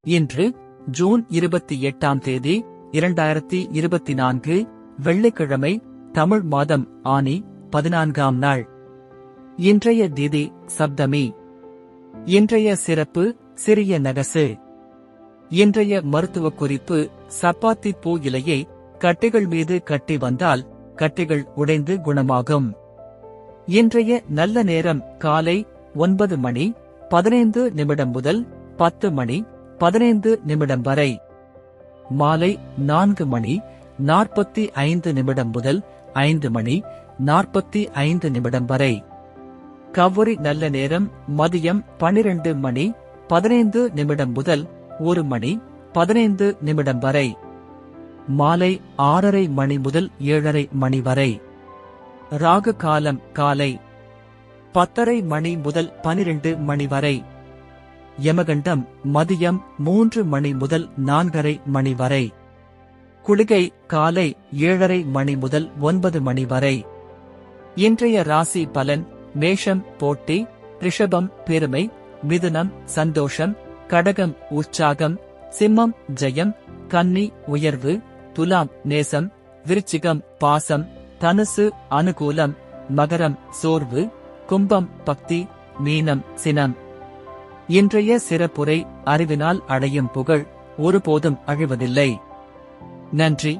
இன்று ஜூன் 28ஆம் தேதி 2024 வெள்ளிக்கிழமை, தமிழ் மாதம் ஆனி 14ஆம் நாள். இன்றைய திதி சப்தமி. இன்றைய சிறப்பு சிறிய நகசு. இன்றைய மருத்துவ குறிப்பு: சப்பாத்தி பூ இலையை கட்டிகள் மீது கட்டி வந்தால் கட்டிகள் உடைந்து குணமாகும். இன்றைய நல்ல நேரம் காலை 9 மணி 15 நிமிடம் முதல் 10 மணி 15 நிமிடம் வரை. மாலை 4 மணி 45 நிமிடம் முதல் 5 மணி 45 நிமிடம் வரை. கௌரி நல்ல நேரம் மதியம் 12 மணி 15 நிமிடம் முதல் 1 மணி 15 நிமிடம் வரை. மாலை 6:30 மணி முதல் 7:30 மணி வரை. ராகு காலம் காலை 10:30 மணி முதல் 12 மணி வரை. யமகண்டம் மதியம் 3 மணி முதல் 4:30 மணி வரை. குளிகை காலை 7:30 மணி முதல் 9 மணி வரை. இன்றைய ராசி பலன்: மேஷம் போட்டி, ரிஷபம் பெருமை, மிதுனம் சந்தோஷம், கடகம் உற்சாகம், சிம்மம் ஜெயம், கன்னி உயர்வு, துலாம் நேசம், விருச்சிகம் பாசம், தனுசு அனுகூலம், மகரம் சோர்வு, கும்பம் பக்தி, மீனம் சினம். இன்றைய சிறப்புரை: அறிவினால் அடையும் புகழ் ஒருபோதும் அழிவதில்லை. நன்றி.